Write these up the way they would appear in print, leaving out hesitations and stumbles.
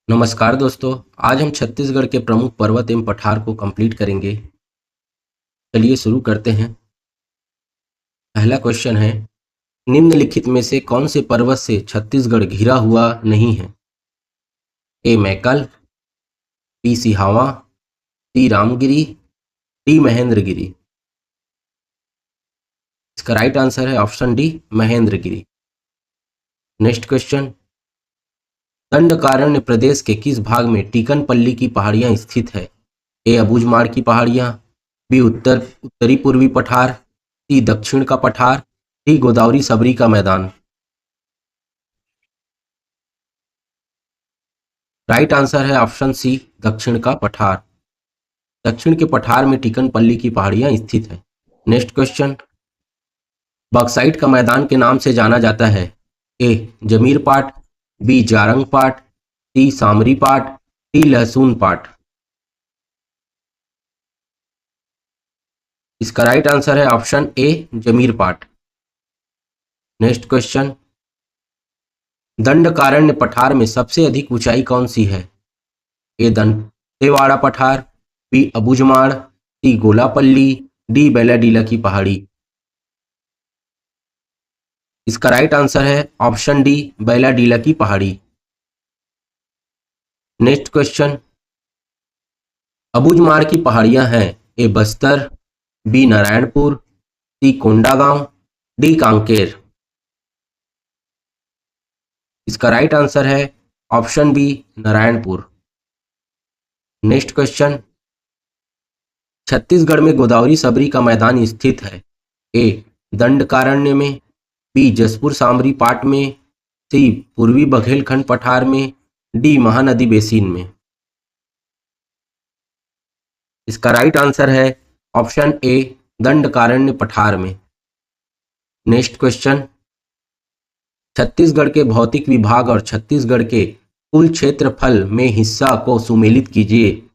नमस्कार दोस्तों। आज हम छत्तीसगढ़ के प्रमुख पर्वत एवं पठार को कंप्लीट करेंगे। चलिए शुरू करते हैं। पहला क्वेश्चन है, निम्नलिखित में से कौन से पर्वत से छत्तीसगढ़ घिरा हुआ नहीं है? A Maikal, B Sihawa, C Ramgiri, D Mahendragiri. इसका राइट आंसर है option D Mahendragiri. Next question, Dandakaranya प्रदेश के किस भाग में टीकनपल्ली की पहाड़ियां स्थित है? ए अबूझमाड़ की पहाड़ियां, बी उत्तरी पूर्वी पठार, सी दक्षिण का पठार, डी गोदावरी सबरी का मैदान। राइट आंसर है ऑप्शन सी दक्षिण का पठार। दक्षिण के पठार में टीकनपल्ली की पहाड़ियां स्थित है। नेक्स्ट क्वेश्चन, बॉक्साइट का मैदान के नाम से जाना जाता है? ए जमीर पाट, बी जारंग पाट, सी सामरी पाट, डी लहसुन पाट। इसका राइट आंसर है ऑप्शन ए जमीर पाट। नेक्स्ट क्वेश्चन, दंडकारण्य पठार में सबसे अधिक ऊंचाई कौन सी है? ए दंतेवाड़ा पठार, B Abujhmarh, C Golapalli, D Bailadila की पहाड़ी। इसका राइट आंसर है ऑप्शन डी बैलाडीला की पहाड़ी। नेक्स्ट क्वेश्चन, अबूझमाड़ की पहाड़ियां हैं? A Bastar, B Narayanpur, C Kondagaon, D Kanker. इसका राइट आंसर है option B Narayanpur. Next question, Chhattisgarh में गोदावरी सबरी का मैदान स्थित है? ए दंडकारण्य में, बी जसपुर सामरी पाट में, सी पूर्वी बघेलखंड पठार में, डी महानदी बेसिन में। इसका राइट आंसर है ऑप्शन ए दंडकारण्य पठार में। नेक्स्ट क्वेश्चन, छत्तीसगढ़ के भौतिक विभाग और छत्तीसगढ़ के कुल क्षेत्रफल में हिस्सा को सुमेलित कीजिए।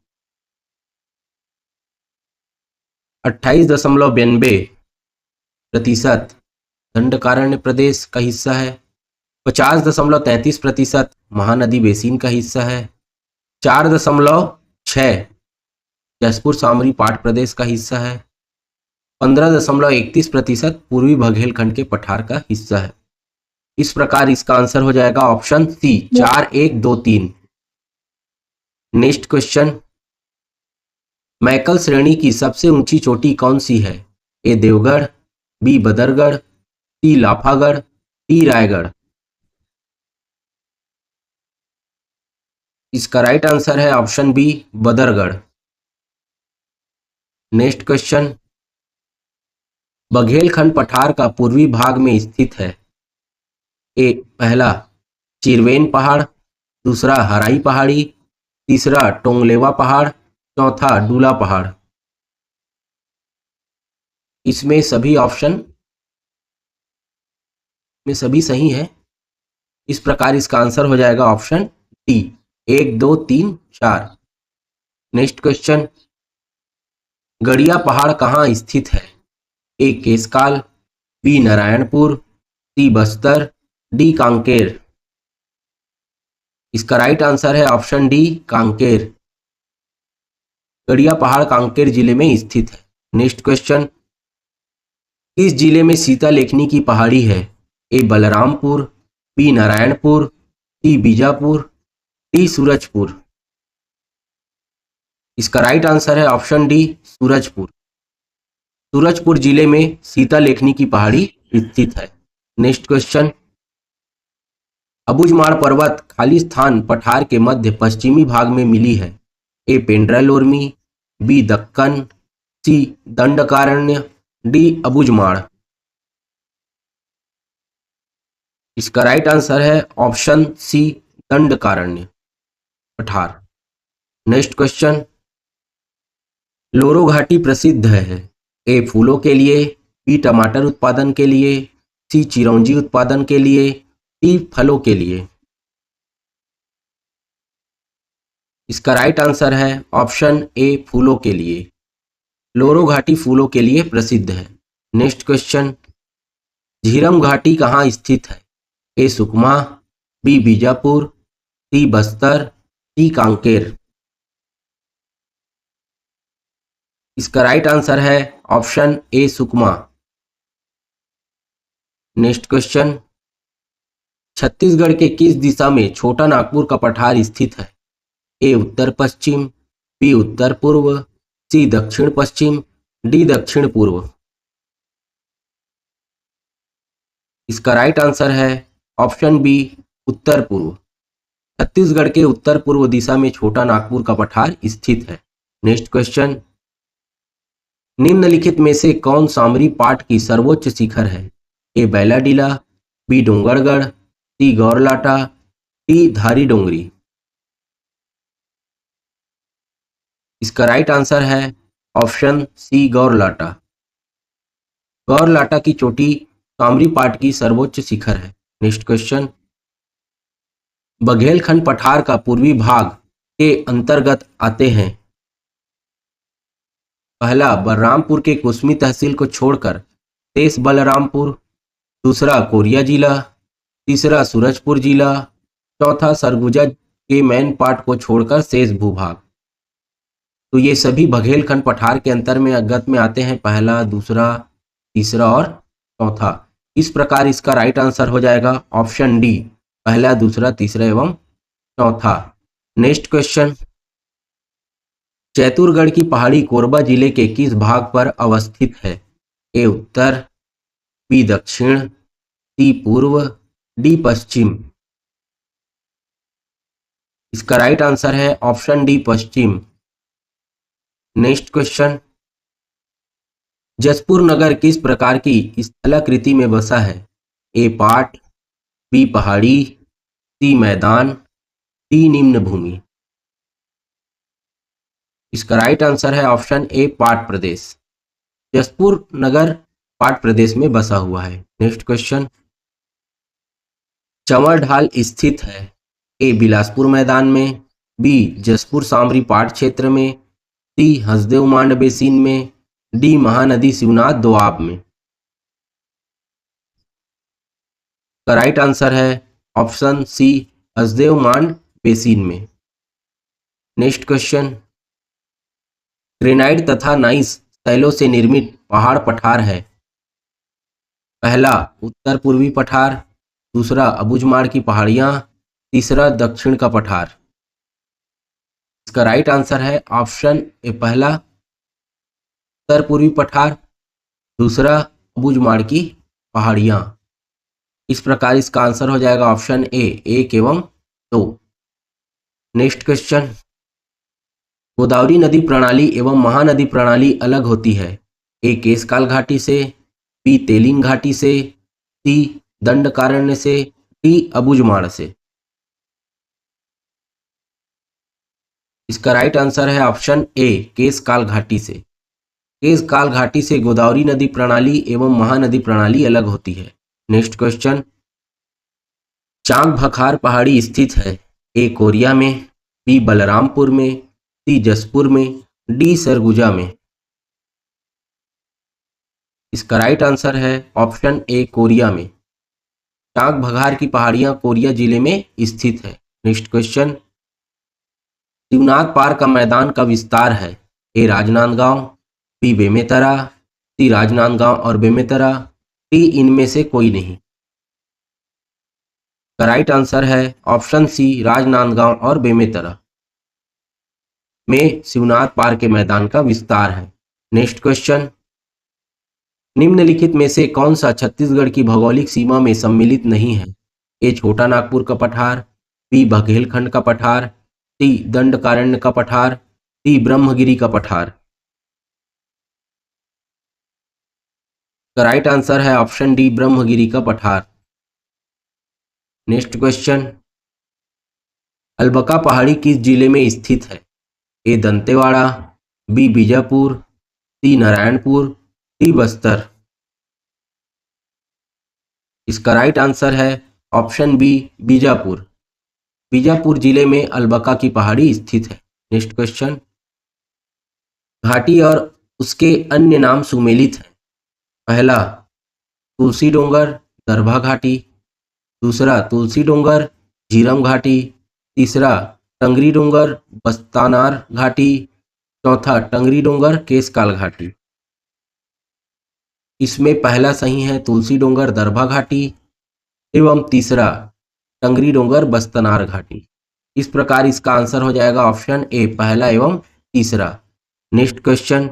28.92% दंडकारण्य प्रदेश का हिस्सा है, 50.33% महानदी बेसिन का हिस्सा है, 4.6 जसपुर सामरी पाट प्रदेश का हिस्सा है, 15.31% पूर्वी बघेलखंड के पठार का हिस्सा है। इस प्रकार इसका आंसर हो जाएगा option C 4, 1, 2, 3। Next question, Maikal श्रेणी की सबसे ऊंची चोटी कौन सी है? A Deogarh, B Badargarh, C Lafagarh, D Raigarh. इसका राइट आंसर है option B Badargarh. Next question, Baghelkhand पठार का पूर्वी भाग में स्थित है? ए पहला चिरवेन पहाड़, दूसरा हराई पहाड़ी, तीसरा टोंगलेवा पहाड़, चौथा डूला पहाड़। इसमें सभी ऑप्शन में सभी सही है। इस प्रकार इसका आंसर हो जाएगा option D 1, 2, 3, 4। Next question, Gadiya पहाड़ कहाँ स्थित है? ए Keskal, B Narayanpur, C Bastar, D Kanker. इसका राइट आंसर है ऑप्शन डी कांकेर। गड़िया पहाड़ कांकेर जिले में स्थित है। नेक्स्ट क्वेश्चन, किस जिले में सीता लेखनी की पहाड़ी है? ए बलरामपुर, बी नारायणपुर, सी बीजापुर, डी सूरजपुर। इसका राइट आंसर है ऑप्शन डी सूरजपुर। सूरजपुर जिले में सीता लेखनी की पहाड़ी स्थित है। नेक्स्ट क्वेश्चन, अबूझमाड़ पर्वत खाली स्थान पठार के मध्य पश्चिमी भाग में मिली है? ए पेंड्रालोर्मी, बी दक्कन, सी दंडकारण्य, डी अबूझमाड़। इसका राइट आंसर है ऑप्शन सी दंडकारण्य पठार। नेक्स्ट क्वेश्चन, लोरो घाटी प्रसिद्ध है? ए फूलों के लिए, बी टमाटर उत्पादन के लिए, सी चिरौंजी उत्पादन के लिए, डी फलों के लिए। इसका राइट आंसर है ऑप्शन ए फूलों के लिए। लोरो घाटी फूलों के लिए प्रसिद्ध है। नेक्स्ट क्वेश्चन, झीरम घाटी कहाँ स्थित है? ए सुकमा, बी बीजापुर, सी बस्तर, डी कांकेर। इसका राइट आंसर है ऑप्शन ए सुकमा। नेक्स्ट क्वेश्चन, छत्तीसगढ़ के किस दिशा में छोटा नागपुर का पठार स्थित है? ए उत्तर पश्चिम, बी उत्तर पूर्व, सी दक्षिण पश्चिम, डी दक्षिण पूर्व। इसका राइट आंसर है ऑप्शन बी उत्तर पूर्व। छत्तीसगढ़ के उत्तर पूर्व दिशा में छोटा नागपुर का पठार स्थित है। नेक्स्ट क्वेश्चन, निम्नलिखित में से कौन सामरी पाट की सर्वोच्च शिखर है? ए बैलाडीला, बी डोंगरगढ़, सी गौरलाटा, डी धारी डोंगरी। इसका राइट आंसर है ऑप्शन सी गौरलाटा। गौरलाटा की चोटी सामरी पाट की सर्वोच्च शिखर है। नेक्स्ट क्वेश्चन, बघेलखंड पठार का पूर्वी भाग के अंतर्गत आते हैं? पहला, बलरामपुर के कुसमी तहसील को छोड़कर शेष बलरामपुर, दूसरा कोरिया जिला, तीसरा सूरजपुर जिला, चौथा सरगुजा के मैन पार्ट को छोड़कर शेष भूभाग। तो ये सभी बघेलखंड पठार के अंतर्गत में आते हैं, पहला, दूसरा, तीसरा और चौथा। इस प्रकार इसका राइट आंसर हो जाएगा ऑप्शन डी, पहला, दूसरा, तीसरा एवं चौथा। नेक्स्ट क्वेश्चन, चैतुरगढ़ की पहाड़ी कोरबा जिले के किस भाग पर अवस्थित है? ए उत्तर, बी दक्षिण, सी पूर्व, डी पश्चिम। इसका राइट आंसर है ऑप्शन डी पश्चिम। नेक्स्ट क्वेश्चन, जसपुर नगर किस प्रकार की स्थलाकृति में बसा है? ए पाट, बी पहाड़ी, सी मैदान, डी निम्न भूमि। इसका राइट आंसर है ऑप्शन ए पाट प्रदेश। जसपुर नगर पाट प्रदेश में बसा हुआ है। नेक्स्ट क्वेश्चन, चंवर ढाल स्थित है? ए बिलासपुर मैदान में, बी जसपुर सामरी पाट क्षेत्र में, सी हसदेव मांड बेसिन में, डी महानदी शिवनाथ दोआब में। का राइट आंसर है ऑप्शन सी हसदेव मांड बेसिन में। नेक्स्ट क्वेश्चन, ग्रेनाइट तथा नाइस शैलों से निर्मित पहाड़ पठार है? पहला, उत्तर पूर्वी पठार, दूसरा अबुझमाड़ की पहाड़ियां, तीसरा दक्षिण का पठार। इसका राइट आंसर है ऑप्शन ए पहला, उत्तर पूर्वी पठार, दूसरा अबुझमाड़ की पहाड़ियां। इस प्रकार इसका आंसर हो जाएगा ऑप्शन ए, 1 एवं 2। नेक्स्ट क्वेश्चन, गोदावरी नदी प्रणाली एवं महानदी प्रणाली अलग होती है? ए केशकाल घाटी से, बी तेलिन घाटी से, सी दंडकारण्य से, डी अबुझमाड़ से। इसका राइट आंसर है ऑप्शन ए केशकाल घाटी से। केशकाल घाटी से गोदावरी नदी प्रणाली एवं महानदी प्रणाली अलग होती है। नेक्स्ट क्वेश्चन, चांग भखार पहाड़ी स्थित है? ए कोरिया में, बी बलरामपुर में, सी जसपुर में, डी सरगुजा में। इसका राइट आंसर है ऑप्शन ए कोरिया में। चांग भखार की पहाड़ियां कोरिया जिले में स्थित है। नेक्स्ट क्वेश्चन, शिवनाथ पार का मैदान का विस्तार है? ए राजनांदगांव, बी बेमेतरा, सी राजनांदगांव और बेमेतरा, डी इनमें से कोई नहीं। का राइट आंसर है ऑप्शन सी राजनांदगांव और बेमेतरा में शिवनाथ पार के मैदान का विस्तार है। नेक्स्ट क्वेश्चन, निम्नलिखित में से कौन सा छत्तीसगढ़ की भौगोलिक सीमा में सम्मिलित नहीं है? ए छोटा नागपुर का पठार, बी बघेलखंड का पठार, सी दंडकारण्य का पठार, सी ब्रह्मगिरी का पठार। का राइट आंसर है ऑप्शन डी ब्रह्मगिरी का पठार। नेक्स्ट क्वेश्चन, अलबका पहाड़ी किस जिले में स्थित है? A Dantewada, B Bijapur, C Narayanpur, D Bastar. इसका राइट आंसर है ऑप्शन बी बीजापुर। बीजापुर जिले में अलबका की पहाड़ी स्थित है। नेक्स्ट क्वेश्चन, घाटी और उसके अन्य नाम सुमेलित हैं? पहला, तुलसी डोंगर दरभा घाटी, दूसरा तुलसी डोंगर झीरम घाटी, तीसरा टंगरी डोंगर, बस्तानार घाटी, चौथा टंगरी डोंगर, केशकाल घाटी। इसमें पहला सही है तुलसी डोंगर, दरभा घाटी एवं तीसरा टंगरी डोंगर, बस्तनार घाटी। इस प्रकार इसका आंसर हो जाएगा ऑप्शन ए, पहला एवं तीसरा। नेक्स्ट क्वेश्चन,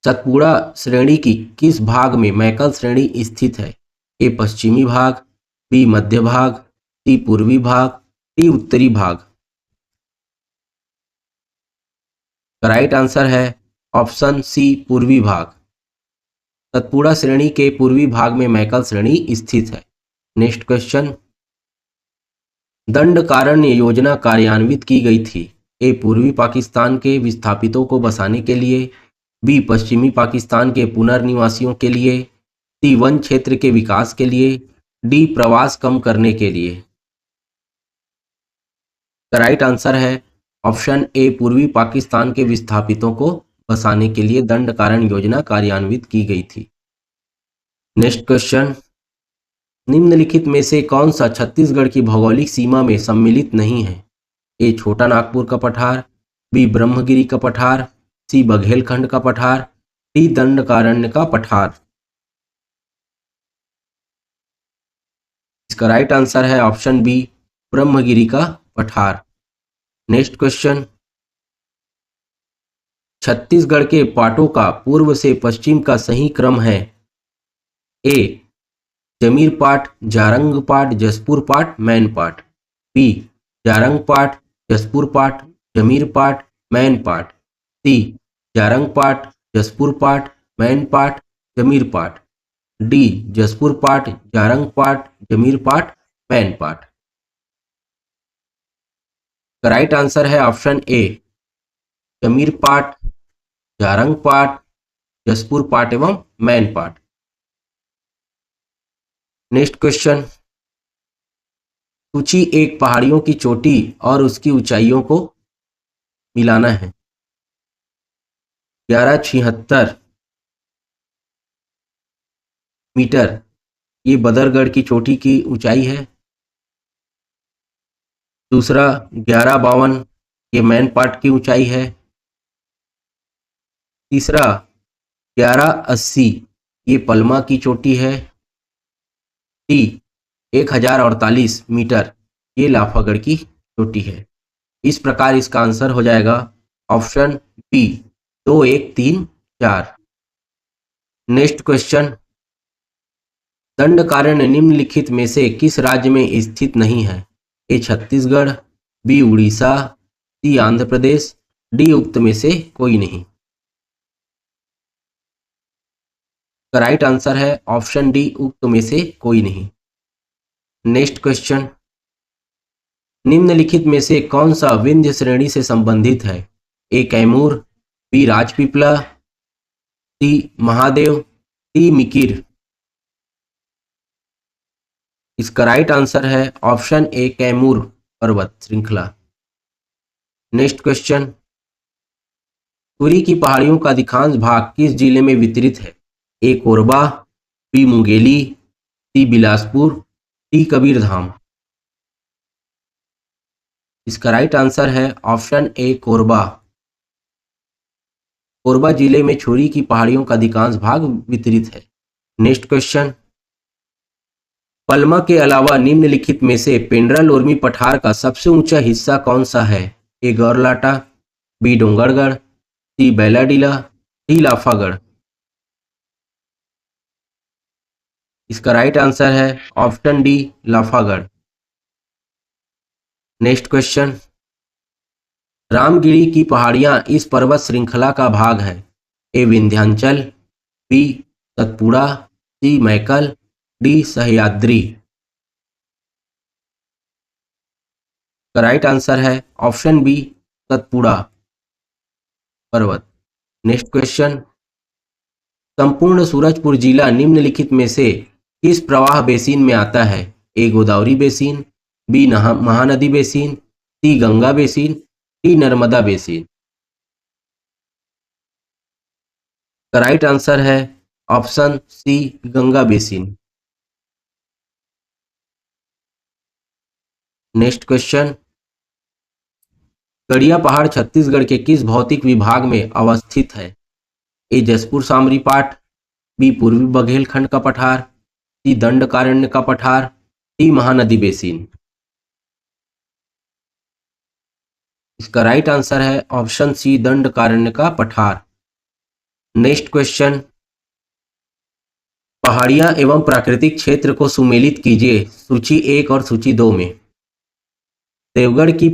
सतपुड़ा श्रेणी की किस भाग में मैकल श्रेणी स्थित है? ए पश्चिमी भाग, बी मध्य भाग, सी पूर्वी भाग, डी उत्तरी भाग। राइट आंसर है ऑप्शन सी, पूर्वी भाग। सतपुड़ा श्रेणी के पूर्वी भाग में मैकल श्रेणी स्थित है। नेक्स्ट क्वेश्चन, दंडकारण्य योजना कार्यान्वित की गई थी? ए पूर्वी पाकिस्तान के विस्थापितों को बसाने के लिए, बी पश्चिमी पाकिस्तान के पुनर्निवासियों के लिए, सी वन क्षेत्र के विकास के लिए, डी प्रवास कम करने के लिए। राइट आंसर है ऑप्शन ए, पूर्वी पाकिस्तान के विस्थापितों को बसाने के लिए दंडकारण्य योजना कार्यान्वित की गई थी। नेक्स्ट क्वेश्चन, निम्नलिखित में से कौन सा छत्तीसगढ़ की भौगोलिक सीमा में सम्मिलित नहीं है? ए छोटा नागपुर का पठार, बी ब्रह्मगिरी का पठार, सी बघेलखंड का पठार, डी दंडकारण्य का पठार। इसका राइट आंसर है ऑप्शन बी, ब्रह्मगिरी का पठार। नेक्स्ट क्वेश्चन, छत्तीसगढ़ के पाटों का पूर्व से पश्चिम का सही क्रम है? ए जमीर पाट, जारंग पाट, जसपुर पाट, मैन पाट, बी जारंग पाट, जसपुर पाट, जमीर पाट, मैन पाट, सी जारंग पाट, जसपुर पाट, मैन पाट, जमीर पाट, डी जसपुर पाट, जारंग पाट, जमीर पाट, मैन पाट। राइट आंसर है ऑप्शन ए, जमीर पाट, जारंग पाट, जसपुर पाट एवं मैन पाट। नेक्स्ट क्वेश्चन, सूची एक पहाड़ियों की चोटी और उसकी ऊंचाइयों को मिलाना है। 1176 मीटर ये बदरगढ़ की चोटी की ऊंचाई है। दूसरा 1152 ये मैन पाट की ऊंचाई है। तीसरा 1180 ये पलमा की चोटी है। डी 1048 मीटर ये लाफागढ़ की चोटी है। इस प्रकार इसका आंसर हो जाएगा option B, 2, 1, 3, 4। Next question, Dandakaranya निम्नलिखित में से किस राज्य में स्थित नहीं है? A Chhattisgarh, B Orissa, C Andhra Pradesh, D उक्त में से कोई नहीं। राइट आंसर है ऑप्शन डी, उक्त में से कोई नहीं। नेक्स्ट क्वेश्चन, निम्नलिखित में से कौन सा विंध्य श्रेणी से संबंधित है? ए कैमूर, बी राजपीपला, सी महादेव, डी मिकिर। इसका राइट आंसर है ऑप्शन ए, कैमूर पर्वत श्रृंखला। नेक्स्ट क्वेश्चन, पुरी की पहाड़ियों का अधिकांश भाग किस जिले में वितरित है? A Korba, B Mungeli, C Bilaspur, D Kabirdham. इसका राइट आंसर है ऑप्शन ए, कोरबा। कोरबा जिले में छुरी की पहाड़ियों का अधिकांश भाग वितरित है। नेक्स्ट क्वेश्चन, पलमा के अलावा निम्नलिखित में से पेंड्रा लोरमी पठार का सबसे ऊंचा हिस्सा कौन सा है? A Gaurlata, B Dongargarh, C Bailadila, D Lafagarh. इसका राइट आंसर है option D, Lafagarh. Next question, Ramgiri की पहाड़ियां इस पर्वत श्रृंखला का भाग है? A Vindhyachal, B Satpura, C Maikal, D Sahyadri. Right answer है ऑप्शन बी, सतपुड़ा पर्वत। नेक्स्ट क्वेश्चन, संपूर्ण सूरजपुर जिला निम्नलिखित में से किस प्रवाह बेसिन में आता है? A Godavari basin, B Mahanadi basin, C Ganga basin, D Narmada basin. Right answer है option C, Ganga basin. Next question, Gadiya पहाड़ छत्तीसगढ़ के किस भौतिक विभाग में अवस्थित है? ए जसपुर सामरी पाठ, बी पूर्वी बघेलखंड का पठार, सी दंडकारण्य का पठार, डी महानदी बेसिन। इसका राइट आंसर है ऑप्शन सी दंडकारण्य का पठार। नेक्स्ट क्वेश्चन, पहाड़ियां एवं प्राकृतिक क्षेत्र को सुमेलित कीजिए सूची 1 और सूची 2 में। देवगढ़ की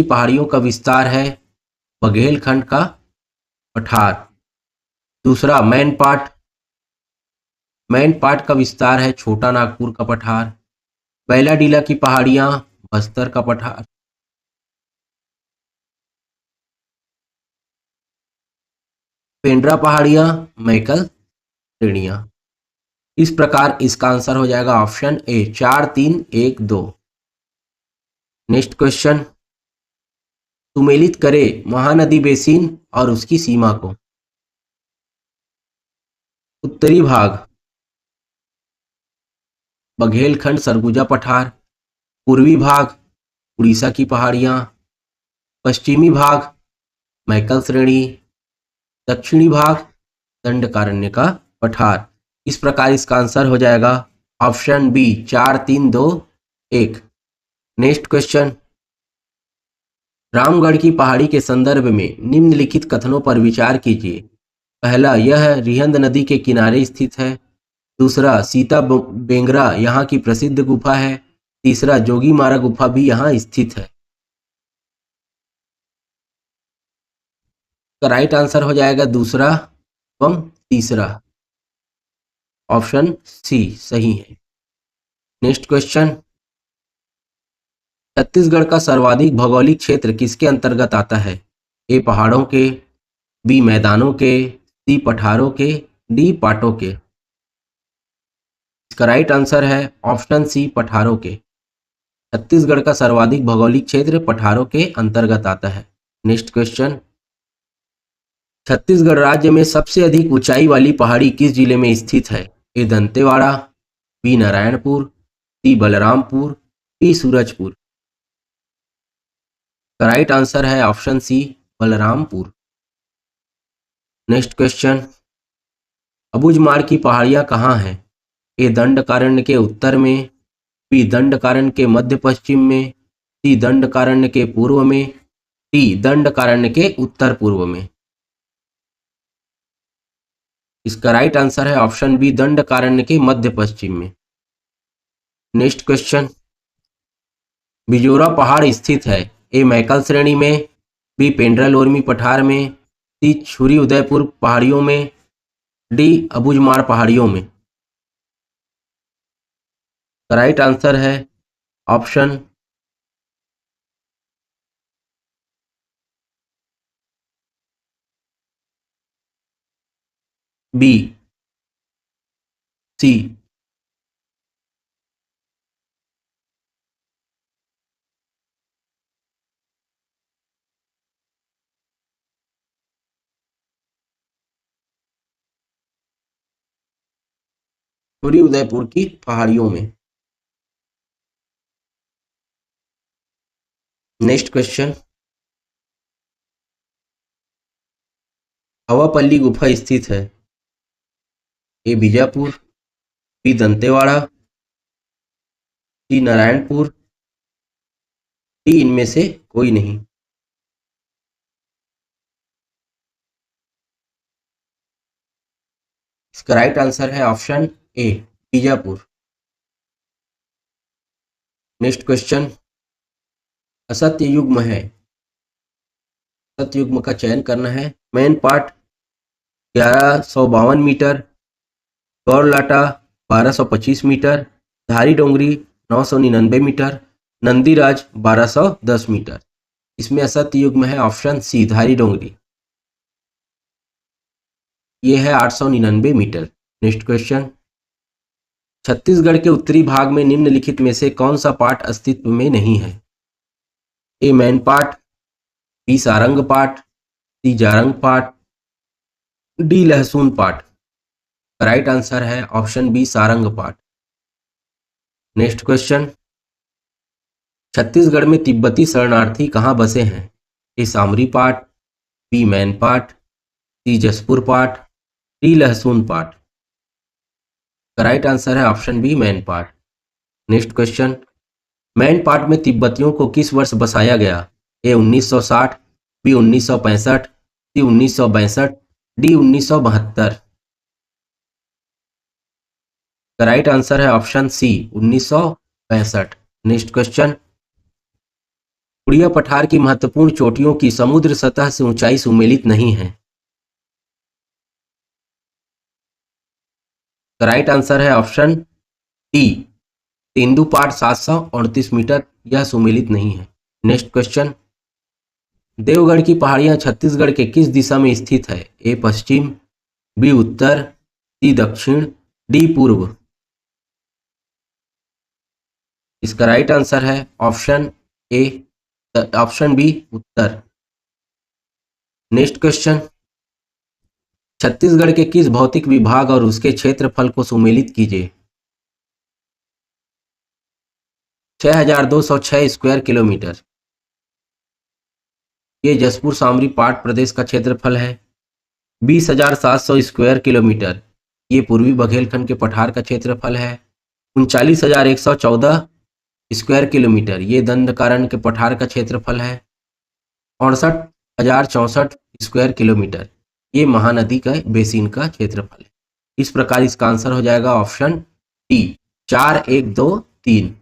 पहाड़ियों का विस्तार है बघेलखंड का पठार। दूसरा, मैन पाट का विस्तार है छोटा नागपुर का पठार। बैलाडीला की पहाड़ियां बस्तर का पठार। पेंड्रा पहाड़ियां मैकल श्रेणियां। इस प्रकार इसका आंसर हो जाएगा ऑप्शन ए 4 3 1 2। नेक्स्ट क्वेश्चन, सुमेलित करे महानदी बेसिन और उसकी सीमा को। उत्तरी भाग बघेलखंड सरगुजा पठार, पूर्वी भाग उड़ीसा की पहाड़ियां, पश्चिमी भाग मैकल श्रेणी, दक्षिणी भाग दंडकारण्य का पठार। इस प्रकार इसका आंसर हो जाएगा option B 4 3 2 1। Next question, Ramgarh की पहाड़ी के संदर्भ में निम्नलिखित कथनों पर विचार कीजिए। पहला, यह रिहंद नदी के किनारे स्थित है। दूसरा, सीता बेंगरा यहाँ की प्रसिद्ध गुफा है। तीसरा, जोगीमारा गुफा भी यहाँ स्थित है। का राइट आंसर हो जाएगा दूसरा एवं तीसरा, ऑप्शन सी सही है। नेक्स्ट क्वेश्चन, छत्तीसगढ़ का सर्वाधिक भौगोलिक क्षेत्र किसके अंतर्गत आता है? ए पहाड़ों के, बी मैदानों के, सी पठारों के, डी पाटों के। इसका राइट आंसर है ऑप्शन सी पठारों के। छत्तीसगढ़ का सर्वाधिक भौगोलिक क्षेत्र पठारों के अंतर्गत आता है। नेक्स्ट क्वेश्चन, छत्तीसगढ़ राज्य में सबसे अधिक ऊंचाई वाली पहाड़ी किस जिले में स्थित है? A Dantewada, B Narayanpur, C Balrampur, D Surajpur. Right answer है option C Balrampur. Next question, Abujhmad की पहाड़ियां कहाँ हैं? ए दंडकारण्य के उत्तर में, बी दंडकारण्य के मध्य पश्चिम में, सी दंडकारण्य के पूर्व में, डी दंडकारण्य के उत्तर पूर्व में। इसका राइट आंसर है ऑप्शन बी दंडकारण्य के मध्य पश्चिम में। नेक्स्ट क्वेश्चन, बिजोरा पहाड़ स्थित है ए मैकल श्रेणी में, बी पेंड्रा लोरमी पठार में, सी छुरी उदयपुर पहाड़ियों में, डी अबुझमाड़ पहाड़ियों में। राइट आंसर है ऑप्शन बी सी। छुरी उदयपुर की पहाड़ियों में। नेक्स्ट क्वेश्चन, हवापल्ली गुफा स्थित है ए बीजापुर, बी दंतेवाड़ा, सी नारायणपुर, डी इनमें से कोई नहीं। इसका राइट आंसर है ऑप्शन ए बीजापुर। नेक्स्ट क्वेश्चन, असत्य युग्म है, असत्य युग्म का चयन करना है। मेन पार्ट 1152 मीटर, गौरलाटा 1225 मीटर, धारी डोंगरी 999 मीटर, नंदीराज 1210 मीटर। इसमें असत्य युग्म है ऑप्शन सी धारी डोंगरी, ये है 899 मीटर। नेक्स्ट क्वेश्चन, छत्तीसगढ़ के उत्तरी भाग में निम्नलिखित में से कौन सा पाठ अस्तित्व में नहीं है? ए मैन पाठ, बी सारंग पाठ, सी जारंग पाठ, डी लहसुन पाठ। राइट आंसर है ऑप्शन बी सारंग पाठ। नेक्स्ट क्वेश्चन, छत्तीसगढ़ में तिब्बती शरणार्थी कहाँ बसे हैं? ए सामरी पाट, बी मैनपाट, सी जसपुर पाट, डी लहसुन पाट। राइट आंसर है option B Mainpat. Next question, Mainpat में तिब्बतियों को किस वर्ष बसाया गया? A 1960, B 1965, C 1962, D 1972। Right answer है option C 1965। Next question, Oriya पठार की महत्वपूर्ण चोटियों की समुद्र सतह से ऊंचाई सुमेलित नहीं है। राइट आंसर है ऑप्शन डी तेंदुपाट 738 मीटर, यह सुमेलित नहीं है। नेक्स्ट क्वेश्चन, देवगढ़ की पहाड़ियां छत्तीसगढ़ के किस दिशा में स्थित है? ए पश्चिम, बी उत्तर, सी दक्षिण, डी पूर्व। इसका राइट आंसर है ऑप्शन ए, ऑप्शन बी उत्तर। नेक्स्ट क्वेश्चन, छत्तीसगढ़ के किस भौतिक विभाग और उसके क्षेत्रफल को सुमेलित कीजिए? 6206 स्क्वायर किलोमीटर। ये जसपुर सामरी पाट प्रदेश का क्षेत्रफल है। 20,700 स्क्वायर किलोमीटर ये पूर्वी बघेलखंड के पठार का क्षेत्रफल है। 39,114 स्क्वायर किलोमीटर ये दंडकारण्य के पठार का क्षेत्रफल है। 68,064 स्क्वायर किलोमीटर ये महानदी का बेसिन का क्षेत्रफल है। इस प्रकार इसका आंसर हो जाएगा option D 4, 1, 2, 3।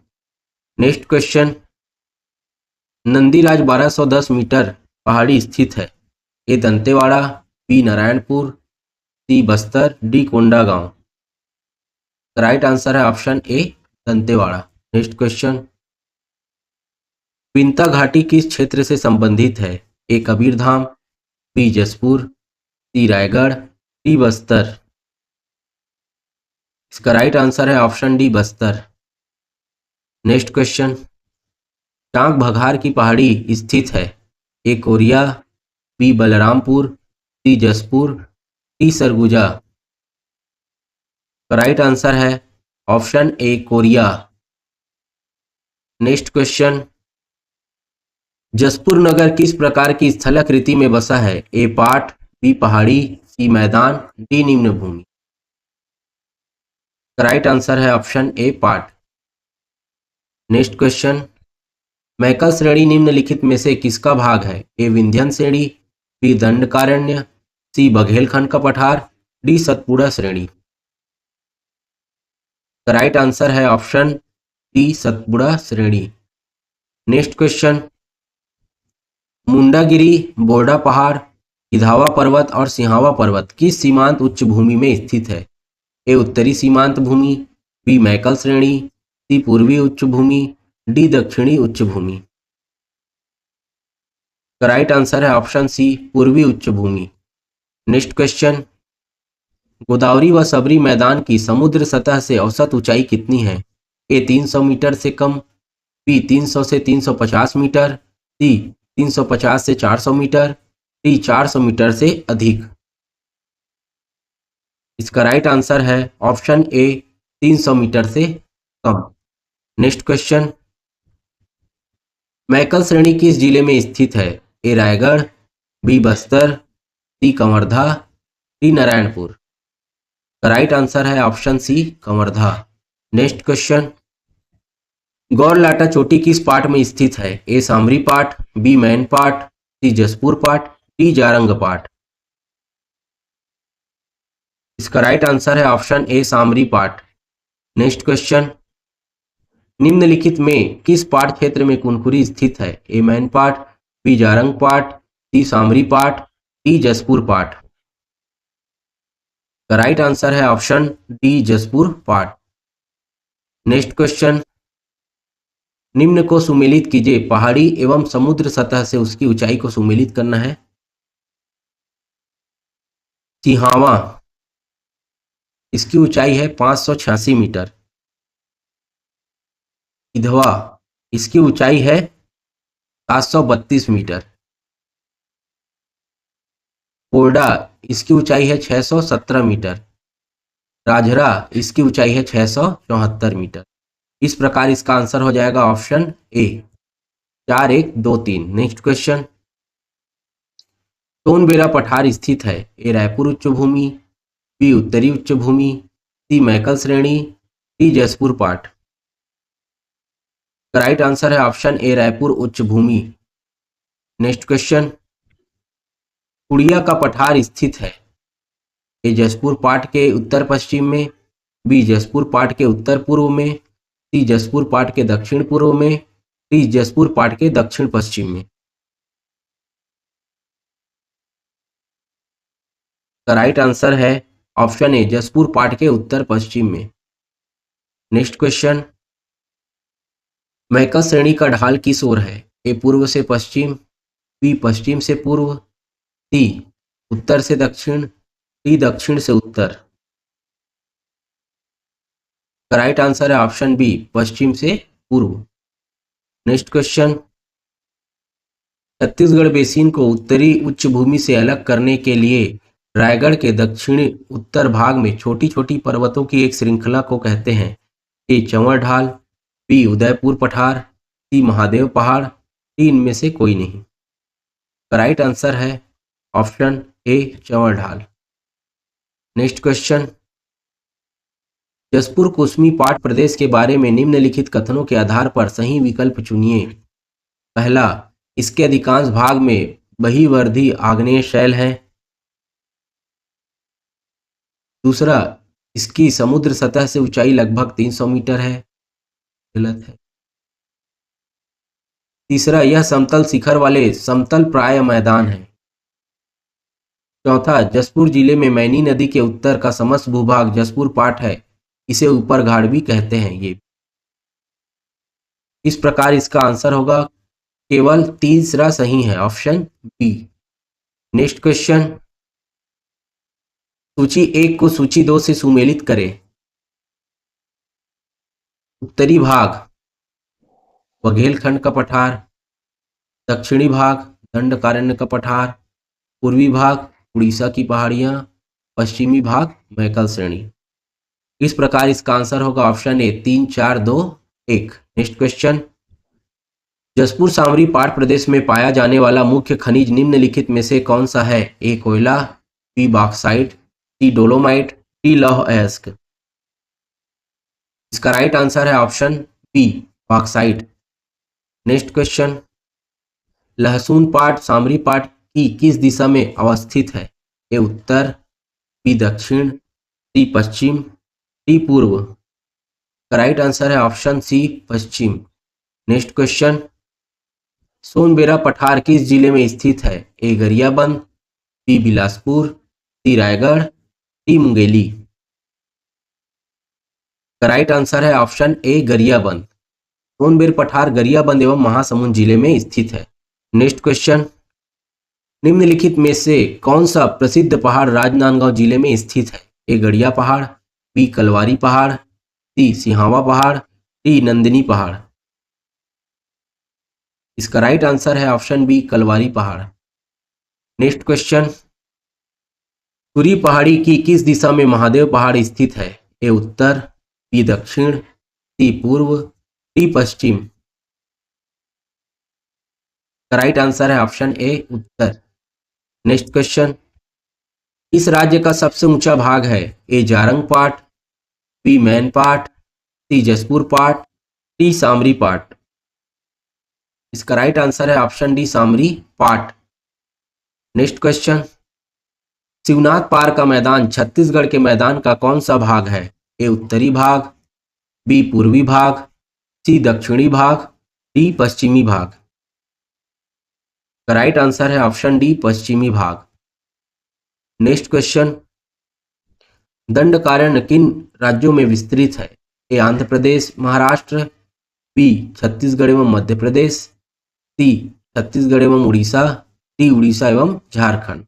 Next question, Nandiraj 1210 metre पहाड़ी स्थित है। A Dantewada, B Narayanpur, C Bastar, D Kondagaon. Right answer है option A Dantewada. Next question, Pinta घाटी किस क्षेत्र से संबंधित है? A Kabirdham, B Jashpur, C Raigarh, D Bastar. इसका राइट आंसर है option D Bastar. Next question, Tang Bhaghar की पहाड़ी स्थित है। A Koriya, B Balrampur, C Jaspur, D Surguja. Right answer है option A Koriya. Next question, Jashpur नगर किस प्रकार की स्थलाकृति में बसा है? ए पाट, बी पहाड़ी, सी मैदान, डी निम्न भूमि। राइट आंसर है ऑप्शन ए पाट। नेक्स्ट क्वेश्चन, मैकल श्रेणी निम्नलिखित में से किसका भाग है? ए विंध्यन श्रेणी, बी दंडकारण्य, सी बघेलखंड का पठार, डी सतपुड़ा श्रेणी। राइट आंसर है ऑप्शन डी सतपुड़ा श्रेणी। नेक्स्ट क्वेश्चन, मुंडागिरी, बोर्डा पहाड़, इधावा पर्वत और सिंहावा पर्वत किस सीमांत उच्च भूमि में स्थित है? ए उत्तरी सीमांत भूमि, बी मैकल श्रेणी, सी पूर्वी उच्च भूमि, डी दक्षिणी उच्च भूमि। राइट आंसर है ऑप्शन सी पूर्वी उच्च भूमि। नेक्स्ट क्वेश्चन, गोदावरी व सबरी मैदान की समुद्र सतह से औसत ऊंचाई कितनी है? ए 300 मीटर से कम, बी 300 से 350 मीटर, सी 350 से 400 मीटर, डी 400 मीटर से अधिक। इसका राइट आंसर है ऑप्शन ए 300 मीटर से कम। नेक्स्ट क्वेश्चन, मैकल श्रेणी किस जिले में स्थित है? A Raigarh, B Bastar, C Kawardha, D Narayanpur. Right answer है option C Kawardha. Next question, Gaurlata चोटी किस पाट में स्थित है? ए सामरी पाट, बी मैन पाट, सी जसपुर पाट, डी जारंग पाट। इसका राइट आंसर है ऑप्शन ए सामरी पाट। नेक्स्ट क्वेश्चन, निम्नलिखित में किस पाट क्षेत्र में कुनकुरी स्थित है? ए मैन पाट, बी जारंग पाट, सी सामरी पाट, डी जसपुर पाट। राइट आंसर है ऑप्शन डी जसपुर पाट। नेक्स्ट क्वेश्चन, निम्न को सुमेलित कीजिए। पहाड़ी एवं समुद्र सतह से उसकी ऊंचाई को सुमेलित करना है। सिंहावा, इसकी ऊंचाई है 586 मीटर। इधवा, इसकी ऊंचाई है 732 मीटर। कोरडा, इसकी ऊंचाई है 617 मीटर। राजहरा, इसकी ऊंचाई है 674 मीटर। इस प्रकार इसका आंसर हो जाएगा option A 4123। Next question, Sonbera पठार स्थित है? ए रायपुर उच्च भूमि, बी उत्तरी उच्च भूमि, सी मैकल श्रेणी, डी जसपुर पाठ। राइट आंसर है ऑप्शन ए रायपुर उच्च भूमि। नेक्स्ट क्वेश्चन, उड़िया का पठार स्थित है? ए जसपुर पाठ के उत्तर पश्चिम में, बी जसपुर पाठ के उत्तर पूर्व में, सी जसपुर पाठ के दक्षिण पूर्व में, डी जसपुर पाठ के दक्षिण पश्चिम में। राइट आंसर है ऑप्शन ए जसपुर पाठ के उत्तर पश्चिम में। नेक्स्ट क्वेश्चन, मैकल श्रेणी का ढाल किस ओर है? ए पूर्व से पश्चिम, बी पश्चिम से पूर्व, सी उत्तर से दक्षिण, डी दक्षिण से उत्तर। राइट आंसर है ऑप्शन बी पश्चिम से पूर्व। नेक्स्ट क्वेश्चन, छत्तीसगढ़ बेसिन को उत्तरी उच्च भूमि से अलग करने के लिए रायगढ़ के दक्षिणी उत्तर भाग में छोटी छोटी पर्वतों की एक श्रृंखला को कहते हैं? ए चंवर ढाल, बी उदयपुर पठार, सी महादेव पहाड़, डी इनमें से कोई नहीं। राइट आंसर है ऑप्शन ए चंवर ढाल। नेक्स्ट क्वेश्चन, जसपुर कुसमी पाठ प्रदेश के बारे में निम्नलिखित कथनों के आधार पर सही विकल्प चुनिए। पहला, इसके अधिकांश भाग में बहिर्वर्धी आग्नेय शैल है। दूसरा, इसकी समुद्र सतह से ऊंचाई लगभग 300 मीटर है। गलत है। तीसरा, यह समतल शिखर वाले समतल प्राय मैदान है। चौथा, जसपुर जिले में मैनी नदी के उत्तर का समस्त भूभाग जसपुर पाठ है, इसे ऊपर घाट भी कहते हैं। ये इस प्रकार इसका आंसर होगा केवल तीसरा सही है, ऑप्शन बी। नेक्स्ट क्वेश्चन, सूची 1 को सूची 2 से सुमेलित करें। उत्तरी भाग बघेलखंड का पठार, दक्षिणी भाग दंडकारण्य का पठार, पूर्वी भाग उड़ीसा की पहाड़ियां, पश्चिमी भाग मैकल श्रेणी। इस प्रकार इसका आंसर होगा option A 3 4 2 1। Next question, Jashpur Samri पाठ प्रदेश में पाया जाने वाला मुख्य खनिज निम्नलिखित में से कौन सा है? ए कोयला, B bauxite, C dolomite, D लौह अयस्क। इसका राइट आंसर है option B bauxite. Next question, लहसुन पाठ सामरी पाठ की किस दिशा में अवस्थित है? ए उत्तर, बी दक्षिण, सी पश्चिम, डी पूर्व। राइट आंसर है ऑप्शन सी पश्चिम। नेक्स्ट क्वेश्चन, सोनबेरा पठार किस जिले में स्थित है? A Gariaband, B Bilaspur, C Raigarh, D Mungeli. Right answer है ऑप्शन ए गरियाबंद। सोनबेर पठार गरियाबंद एवं महासमुंद जिले में स्थित है। नेक्स्ट क्वेश्चन, निम्नलिखित में से कौन सा प्रसिद्ध पहाड़ राजनांदगांव जिले में स्थित है? ए गड़िया पहाड़, बी कलवारी पहाड़, सी सिहावा पहाड़, डी नंदिनी पहाड़। इसका राइट आंसर है ऑप्शन बी कलवारी पहाड़। नेक्स्ट क्वेश्चन, तुरी पहाड़ी की किस दिशा में महादेव पहाड़ स्थित है? ए उत्तर, बी दक्षिण, सी पूर्व, डी पश्चिम। राइट आंसर है ऑप्शन ए उत्तर। नेक्स्ट क्वेश्चन, इस राज्य का सबसे ऊंचा भाग है? ए जारंग पाठ, बी मैन पाठ, सी जसपुर पाठ, डी सामरी पाठ। इसका राइट आंसर है ऑप्शन डी सामरी पाठ। नेक्स्ट क्वेश्चन, शिवनाथ पार का मैदान छत्तीसगढ़ के मैदान का कौन सा भाग है? ए उत्तरी भाग, बी पूर्वी भाग, सी दक्षिणी भाग, डी पश्चिमी भाग। राइट आंसर है ऑप्शन डी पश्चिमी भाग। नेक्स्ट क्वेश्चन, दंडकारण्य किन राज्यों में विस्तृत है? ए आंध्र प्रदेश, महाराष्ट्र, बी छत्तीसगढ़ एवं मध्य प्रदेश, सी छत्तीसगढ़ एवं उड़ीसा, डी उड़ीसा एवं झारखंड।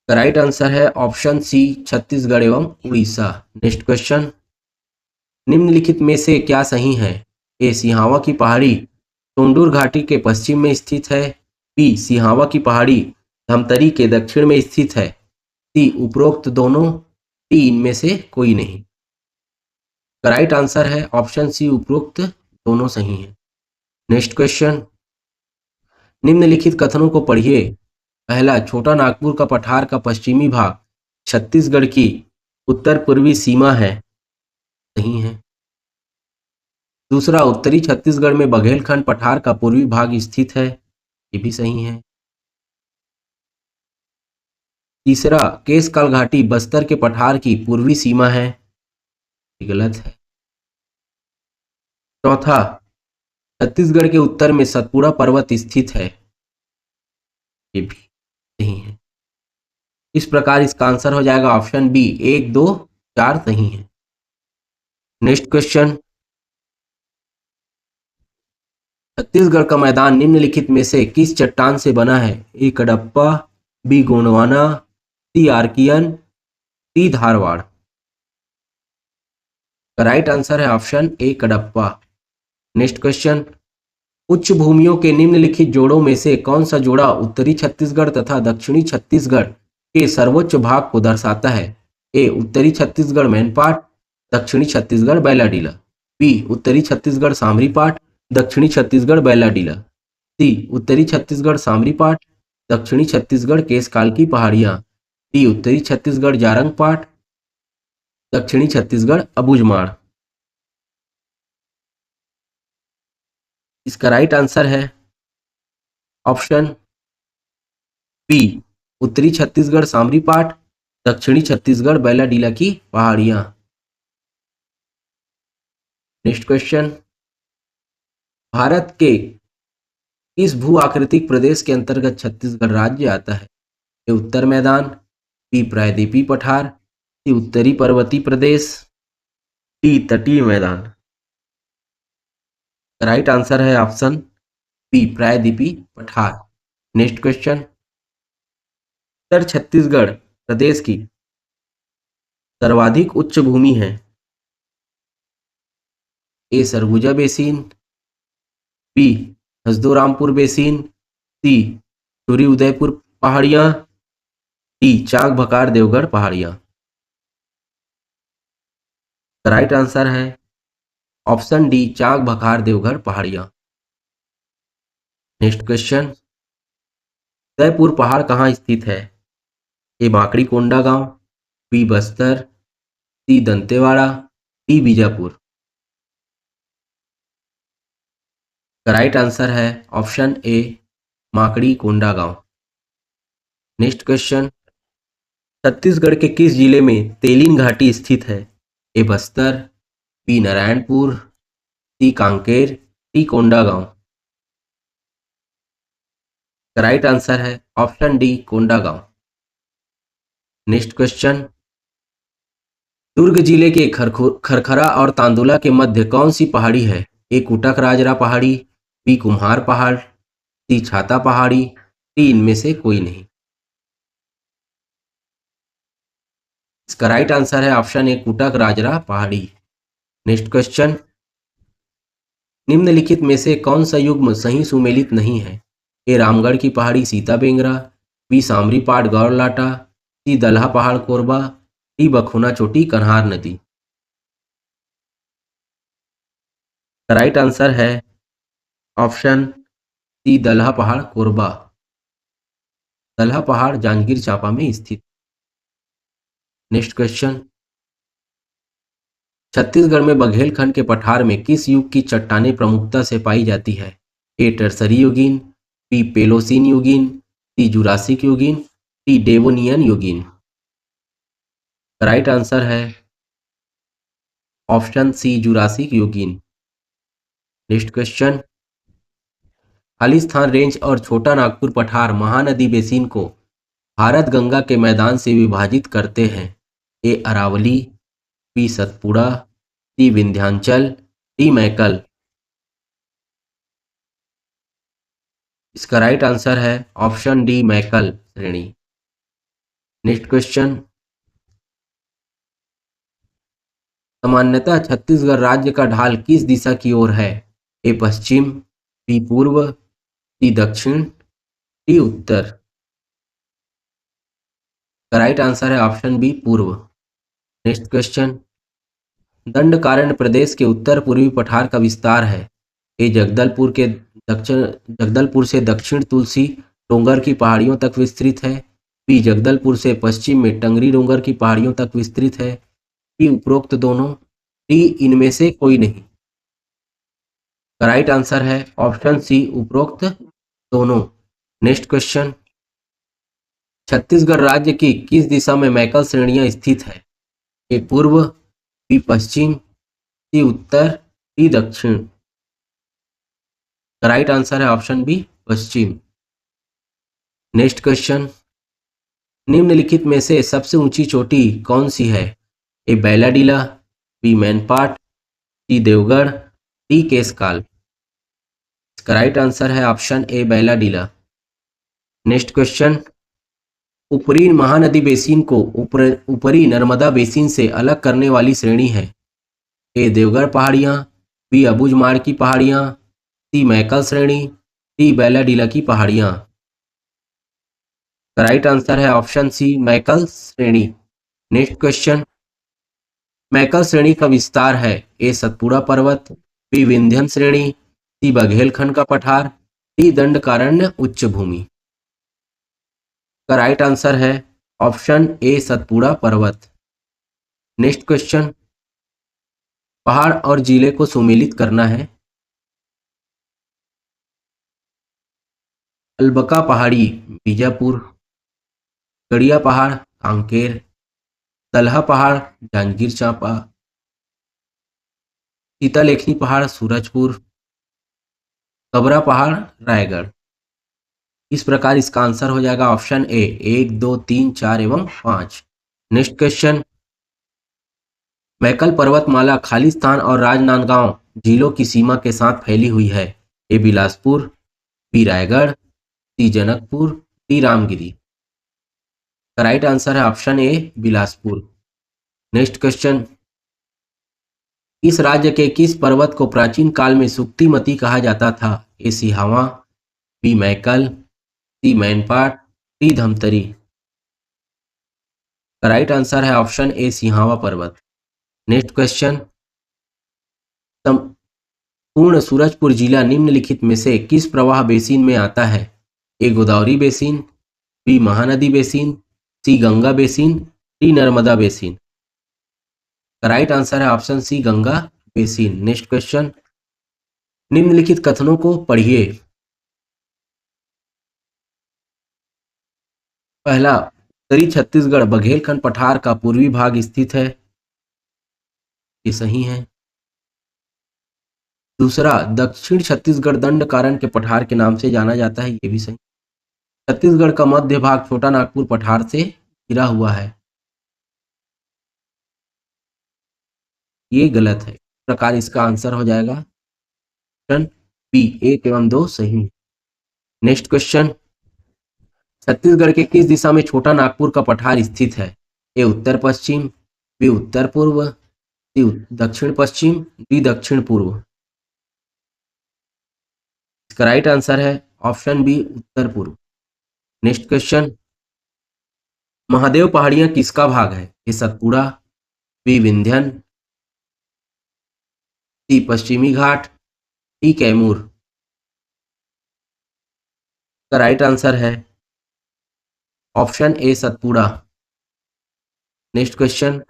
राइट आंसर है ऑप्शन सी छत्तीसगढ़ एवं उड़ीसा। नेक्स्ट क्वेश्चन, निम्नलिखित में से क्या सही है? ए सिहावा की पहाड़ी टोंडूर घाटी के पश्चिम में स्थित है, बी सिहावा की पहाड़ी धमतरी के दक्षिण में स्थित है, सी उपरोक्त दोनों, डी इनमें से कोई नहीं। राइट आंसर है ऑप्शन सी उपरोक्त दोनों सही हैं। नेक्स्ट क्वेश्चन, निम्नलिखित कथनों को पढ़िए। पहला, छोटा नागपुर का पठार का पश्चिमी भाग छत्तीसगढ़ की उत्तर पूर्वी सीमा है। सही है। दूसरा, उत्तरी छत्तीसगढ़ में बघेलखंड पठार का पूर्वी भाग स्थित है। ये भी सही है। तीसरा, केशकाल घाटी बस्तर के पठार की पूर्वी सीमा है। ये गलत है। चौथा, छत्तीसगढ़ के उत्तर में सतपुड़ा पर्वत स्थित है। ये भी सही है। इस प्रकार इसका आंसर हो जाएगा ऑप्शन बी, 1, 2, 4 सही है। नेक्स्ट क्वेश्चन, छत्तीसगढ़ का मैदान निम्नलिखित में से किस चट्टान से बना है? A Kadapa, B Gondwana, C Archean, D Dharwar. Right answer है option A Kadapa. Next question, उच्च भूमियों के निम्नलिखित जोड़ों में से कौन सा जोड़ा उत्तरी छत्तीसगढ़ तथा दक्षिणी छत्तीसगढ़ के सर्वोच्च भाग को दर्शाता है? ए उत्तरी छत्तीसगढ़ मैनपाट, दक्षिणी छत्तीसगढ़ बैलाडीला। बी उत्तरी छत्तीसगढ़ सामरीपाट, दक्षिणी छत्तीसगढ़ बैलाडीला। सी उत्तरी छत्तीसगढ़ सामरीपाट, दक्षिणी छत्तीसगढ़ केशकाल की पहाड़ियां। डी उत्तरी छत्तीसगढ़ जारंगपाट, दक्षिणी छत्तीसगढ़ अबूझमाड़। इसका राइट आंसर है ऑप्शन बी, उत्तरी छत्तीसगढ़ सामरीपाट, दक्षिणी छत्तीसगढ़ बैलाडीला की पहाड़ियां। नेक्स्ट क्वेश्चन, भारत के किस भू आकृतिक प्रदेश के अंतर्गत छत्तीसगढ़ राज्य आता है? ए उत्तर मैदान, बी प्रायद्वीपीय पठार, सी उत्तरी पर्वतीय प्रदेश, डी तटीय मैदान। राइट आंसर है ऑप्शन बी प्रायद्वीपीय पठार। नेक्स्ट क्वेश्चन, उत्तर छत्तीसगढ़ प्रदेश की सर्वाधिक उच्च भूमि है? A Surguja basin, B हसदोरामपुर basin, सी सूरी उदयपुर पहाड़ियां, डी चाक भकार देवगढ़ पहाड़ियां। राइट आंसर है ऑप्शन डी चाक भकार देवगढ़ पहाड़ियां। नेक्स्ट क्वेश्चन, उदयपुर पहाड़ कहाँ स्थित है? ए Makdi Kondagaon, B Bastar, C Dantewada, D Bijapur. Right answer है option A Makdi Kondagaon. Next question, Chhattisgarh के किस जिले में तेलीन घाटी स्थित है? A Bastar, B Narayanpur, C Kanker, D Kondagaon. Right answer है option D Kondagaon. Next question, Durg जिले के खरखरा और तांदुला के मध्य कौन सी पहाड़ी है? ए कुटक राजरा पहाड़ी, बी कुम्हार पहाड़, सी छाता पहाड़ी, डी इनमें से कोई नहीं। इसका राइट आंसर है ऑप्शन ए कुटक राजरा पहाड़ी। नेक्स्ट क्वेश्चन, निम्नलिखित में से कौन सा युग्म सही सुमेलित नहीं है? ए रामगढ़ की पहाड़ी सीता बेंगरा, बी सामरीपाट गौरलाटा, सी दल्हा पहाड़ कोरबा, डी बखोना चोटी कन्हार नदी। राइट आंसर है ऑप्शन सी दल्हा पहाड़ कोरबा। दल्हा पहाड़ जांजगीर चांपा में स्थित। नेक्स्ट क्वेश्चन, छत्तीसगढ़ में बघेलखंड के पठार में किस युग की चट्टानें प्रमुखता से पाई जाती है? ए टर्सरी युगीन, बी पेलोसीन युगीन, सी जुरासिक युगीन, डी डेवोनियन युगीन। राइट आंसर है ऑप्शन सी जुरासिक युगीन। नेक्स्ट क्वेश्चन, खालिस्तान रेंज और छोटा नागपुर पठार महानदी बेसिन को भारत गंगा के मैदान से विभाजित करते हैं? ए अरावली, बी सतपुड़ा, सी विंध्याचल, डी मैकल। इसका राइट आंसर है ऑप्शन डी मैकल श्रेणी। नेक्स्ट क्वेश्चन, सामान्यतः छत्तीसगढ़ राज्य का ढाल किस दिशा की ओर है? ए पश्चिम, बी पूर्व, सी दक्षिण, डी उत्तर। राइट आंसर है ऑप्शन बी पूर्व। नेक्स्ट क्वेश्चन, दंडकारण्य प्रदेश के उत्तर पूर्वी पठार का विस्तार है? ए जगदलपुर से दक्षिण तुलसी डोंगर की पहाड़ियों तक विस्तृत है। बी जगदलपुर से पश्चिम में टंगरी डोंगर की पहाड़ियों तक विस्तृत है। डी उपरोक्त दोनों। डी इनमें से कोई नहीं। राइट आंसर है ऑप्शन सी उपरोक्त दोनों। नेक्स्ट क्वेश्चन, छत्तीसगढ़ राज्य की किस दिशा में मैकल श्रेणियां स्थित है? ए पूर्व, बी पश्चिम, सी उत्तर, डी दक्षिण। राइट आंसर है ऑप्शन बी पश्चिम। नेक्स्ट क्वेश्चन, निम्नलिखित में से सबसे ऊंची चोटी कौन सी है? ए बैलाडीला, बी मैनपाट, सी देवगढ़, डी केसकाल। इसका राइट आंसर है ऑप्शन ए बैलाडीला। नेक्स्ट क्वेश्चन, ऊपरी महानदी बेसिन को ऊपरी नर्मदा बेसिन से अलग करने वाली श्रेणी है? ए देवगढ़ पहाड़ियाँ, बी अबुझमाड़ की पहाड़ियाँ, सी मैकल श्रेणी, डी बैलाडीला की पहाड़ियाँ। राइट आंसर है ऑप्शन सी मैकल श्रेणी। नेक्स्ट क्वेश्चन, मैकल श्रेणी का विस्तार है? ए सतपुड़ा पर्वत, बी विंध्यन श्रेणी, सी बघेलखंड का पठार, डी दंडकारण्य उच्च भूमि। का राइट आंसर है ऑप्शन ए सतपुड़ा पर्वत। नेक्स्ट क्वेश्चन, पहाड़ और जिले को सुमेलित करना है। अलबका पहाड़ी बीजापुर, गड़िया पहाड़ कांकेर, तलहा पहाड़ जांजगीर चांपा, सीतालेखनी पहाड़ सूरजपुर, कबरा पहाड़ रायगढ़। इस प्रकार इसका आंसर हो जाएगा ऑप्शन ए 1, 2, 3, 4 एवं 5। नेक्स्ट क्वेश्चन, मैकल पर्वतमाला खालिस्तान और राजनांदगांव जिलों की सीमा के साथ फैली हुई है? A Bilaspur, B Raigarh, C Janakpur, D Ramgiri. Right answer है option A Bilaspur. Next question, इस राज्य के किस पर्वत को प्राचीन काल में सुक्तिमती कहा जाता था? A Sihawa, B Maikal, C Mainpat, D Dhamtari. Right answer है ऑप्शन ए सिहावा पर्वत। नेक्स्ट क्वेश्चन, संपूर्ण सूरजपुर जिला निम्नलिखित में से किस प्रवाह बेसिन में आता है? A Godavari basin, B Mahanadi basin, C Ganga basin, D Narmada basin. Right answer है option C Ganga basin. Next question, निम्नलिखित कथनों को पढ़िए। पहला, उत्तरी छत्तीसगढ़ बघेलखंड पठार का पूर्वी भाग स्थित है, ये सही है। दूसरा, दक्षिण छत्तीसगढ़ दंडकारण्य के पठार के नाम से जाना जाता है, ये भी सही। छत्तीसगढ़ का मध्य भाग छोटा नागपुर पठार से घिरा हुआ है, ये गलत है। इस प्रकार इसका आंसर हो जाएगा ऑप्शन बी 1 एवं 2 सही। नेक्स्ट क्वेश्चन, छत्तीसगढ़ के किस दिशा में छोटा नागपुर का पठार स्थित है? ए उत्तर पश्चिम, बी उत्तर पूर्व, सी दक्षिण पश्चिम, डी दक्षिण पूर्व। इसका राइट आंसर है ऑप्शन बी उत्तर पूर्व। नेक्स्ट क्वेश्चन, महादेव पहाड़ियां किसका भाग है? A Satpura, B Vindhyan, C पश्चिमी घाट, डी कैमूर। का राइट आंसर है option A Satpura. Next question,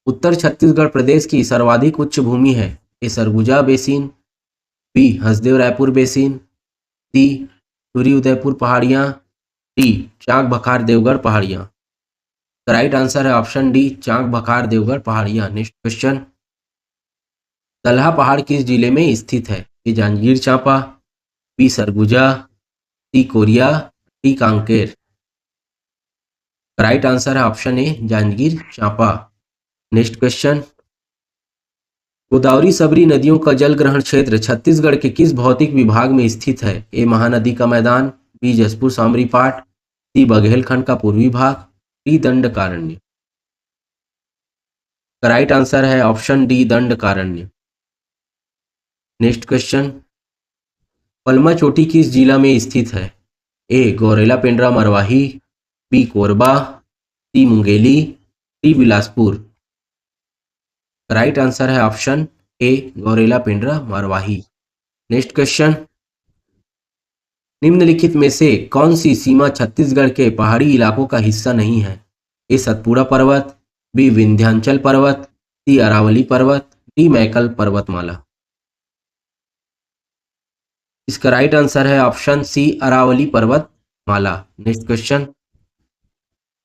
उत्तर छत्तीसगढ़ प्रदेश की सर्वाधिक उच्च भूमि है? A Surguja basin, B Hasdeo Raipur basin, C सूर्य उदयपुर पहाड़ियां, डी चांक बखार देवगढ़ पहाड़ियां। राइट आंसर है ऑप्शन डी चांक बखार देवगढ़ पहाड़ियां। नेक्स्ट क्वेश्चन, तलहा पहाड़ किस जिले में स्थित है? A Janjgir Champa, B Surguja, C Koriya, D Kanker. Right answer है option A Janjgir Champa. Next question, Godavari Sabari नदियों का जल ग्रहण क्षेत्र छत्तीसगढ़ के किस भौतिक विभाग में स्थित है? ए महानदी का मैदान, बी जसपुर सामरी पाट, सी बघेलखंड का पूर्वी भाग, डी दंडकारण्य। राइट आंसर है option D Dandakaranya. Next question, Palma चोटी किस जिला में स्थित है? A Gaurela Pendra Marwahi, B Korba, C Mungeli, D Bilaspur. Right answer है option A Gaurela Pendra Marwahi. Next question, निम्नलिखित में से कौन सी सीमा छत्तीसगढ़ के पहाड़ी इलाकों का हिस्सा नहीं है? ए सतपुड़ा पर्वत, बी विंध्याचल पर्वत, सी अरावली पर्वत, डी मैकल पर्वतमाला। इसका राइट आंसर है ऑप्शन सी अरावली पर्वतमाला। नेक्स्ट क्वेश्चन,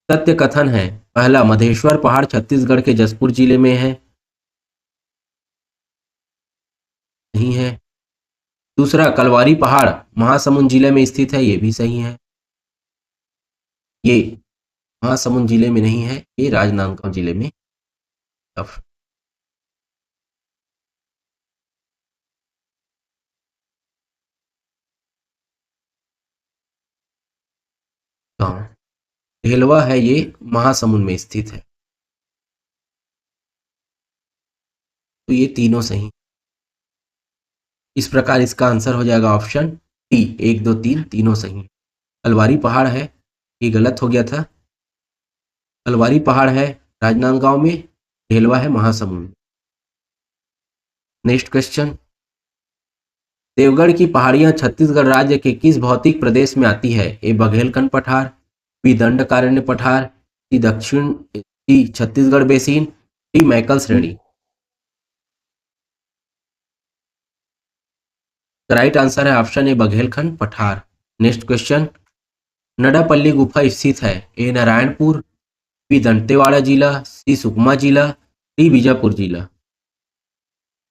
सत्य कथन है पहला मधेश्वर पहाड़ छत्तीसगढ़ के जसपुर जिले में है, नहीं है। दूसरा कलवारी पहाड़ महासमुंद जिले में स्थित है, ये भी सही है। ये महासमुंद जिले में नहीं है, ये राजनांदगांव जिले में। गांव ढेलवा है, ये महासमुंद में स्थित है। तो ये तीनों सही। इस प्रकार इसका आंसर हो जाएगा ऑप्शन डी, 1 2 3 तीनों सही। कलवारी पहाड़ है, ये गलत हो गया था। कलवारी पहाड़ है राजनांदगांव में, ढेलवा है महासमुंद। नेक्स्ट क्वेश्चन, देवगढ़ की पहाड़ियां छत्तीसगढ़ राज्य के किस भौतिक प्रदेश में आती है? ए बघेलखंड पठार, बी दंडकारण्य पठार, सी दक्षिण, सी छत्तीसगढ़ बेसिन, डी मैकल श्रेणी। राइट आंसर है ऑप्शन ए बघेलखंड पठार। नेक्स्ट क्वेश्चन, नडापल्ली गुफा स्थित है? ए नारायणपुर, बी दंतेवाड़ा जिला, सी सुकमा जिला, डी बीजापुर जिला।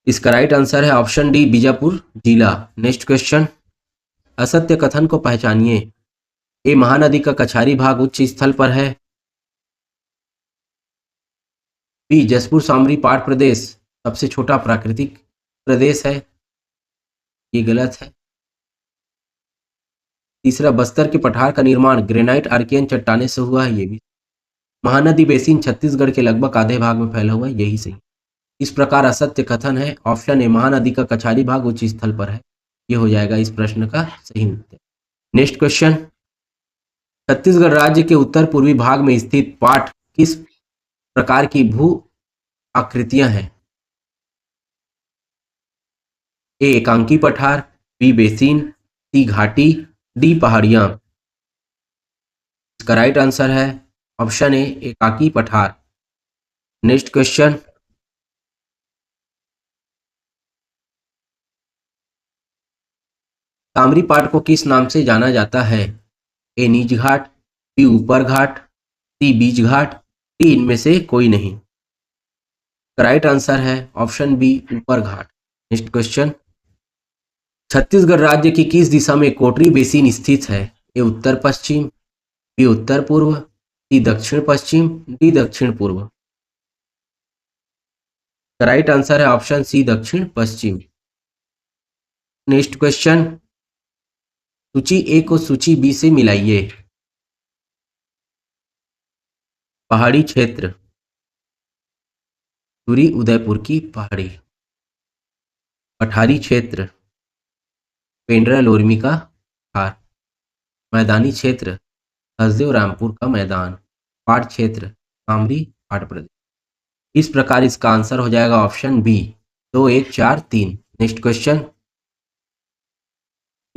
इसका राइट आंसर है ऑप्शन डी बीजापुर जिला। नेक्स्ट क्वेश्चन, असत्य कथन को पहचानिए। ए महानदी का कछारी भाग उच्च स्थल पर है, बी जसपुर सामरी पाट प्रदेश सबसे छोटा प्राकृतिक प्रदेश है, ये गलत है। तीसरा बस्तर के पठार का निर्माण ग्रेनाइट आर्कियन चट्टाने से हुआ है, ये भी। महानदी बेसिन छत्तीसगढ़ के लगभग आधे भाग में फैला हुआ है, यही सही। इस प्रकार असत्य कथन है ऑप्शन ए महानदी का कछारी भाग उच्च स्थल पर है, ये हो जाएगा इस प्रश्न का सही उत्तर। नेक्स्ट क्वेश्चन, छत्तीसगढ़ राज्य के उत्तर पूर्वी भाग में स्थित पाट किस प्रकार की भू आकृतियां हैं? ए एकांकी पठार, बी बेसिन, सी घाटी, डी पहाड़ियां। इसका राइट आंसर है ऑप्शन ए एकाकी पठार। नेक्स्ट क्वेश्चन, तामरी पाट को किस नाम से जाना जाता है? ए नीच घाट, बी ऊपर घाट, सी बीच घाट, डी इनमें से कोई नहीं। राइट आंसर है ऑप्शन बी ऊपर घाट। नेक्स्ट क्वेश्चन, छत्तीसगढ़ राज्य की किस दिशा में कोटरी बेसिन स्थित है? ए उत्तर पश्चिम, बी उत्तर पूर्व, सी दक्षिण पश्चिम, डी दक्षिण पूर्व। राइट आंसर है ऑप्शन सी दक्षिण पश्चिम। नेक्स्ट क्वेश्चन, सूची ए को सूची बी से मिलाइए। पहाड़ी क्षेत्र, सूरी उदयपुर की पहाड़ी। पठारी क्षेत्र, पेंड्रा लोरमी का पठार। मैदानी क्षेत्र, हसदेव रामपुर का मैदान। पाट क्षेत्र, कामरी पाट प्रदेश। इस प्रकार इसका आंसर हो जाएगा ऑप्शन बी 2 1 4 3। नेक्स्ट क्वेश्चन,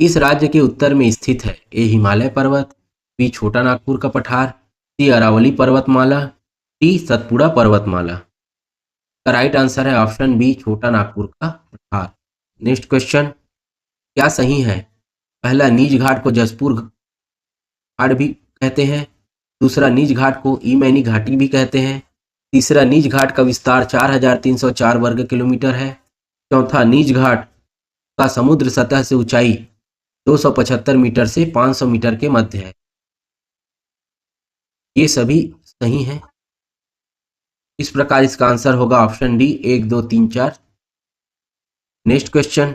इस राज्य के उत्तर में स्थित है? ए हिमालय पर्वत, बी छोटा नागपुर का पठार, सी अरावली पर्वतमाला, डी सतपुड़ा पर्वतमाला। का राइट आंसर है ऑप्शन बी छोटा नागपुर का पठार। नेक्स्ट क्वेश्चन, क्या सही है? पहला, नीच घाट को जसपुर घाट भी कहते हैं। दूसरा, नीच घाट को ईमैनी घाटी भी कहते हैं। तीसरा, नीच घाट का विस्तार 4304 वर्ग किलोमीटर है। चौथा, नीच घाट का समुद्र सतह से ऊंचाई 275 मीटर से 500 मीटर के मध्य है। ये सभी सही हैं। इस प्रकार इसका आंसर होगा ऑप्शन डी 1 2 3 4। नेक्स्ट क्वेश्चन,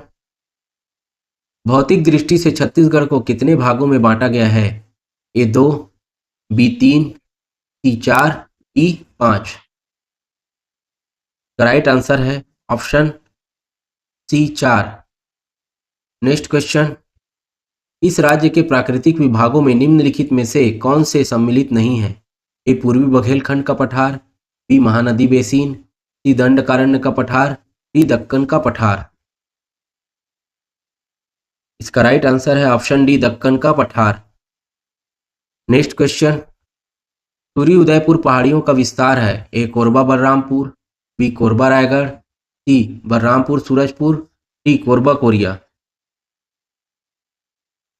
भौतिक दृष्टि से छत्तीसगढ़ को कितने भागों में बांटा गया है? ए 2, बी 3, सी 4, डी 5। राइट आंसर है ऑप्शन सी 4। नेक्स्ट क्वेश्चन, इस राज्य के प्राकृतिक विभागों में निम्नलिखित में से कौन से सम्मिलित नहीं है? ए पूर्वी बघेलखंड का पठार, बी महानदी बेसिन, सी दंडकारण्य का पठार, डी दक्कन का पठार। इसका राइट आंसर है ऑप्शन डी, दक्कन का पठार। नेक्स्ट क्वेश्चन, सूर्य उदयपुर पहाड़ियों का विस्तार है? A Korba Balrampur, B Korba Raigarh, C Balrampur Surajpur, D Korba Koriya.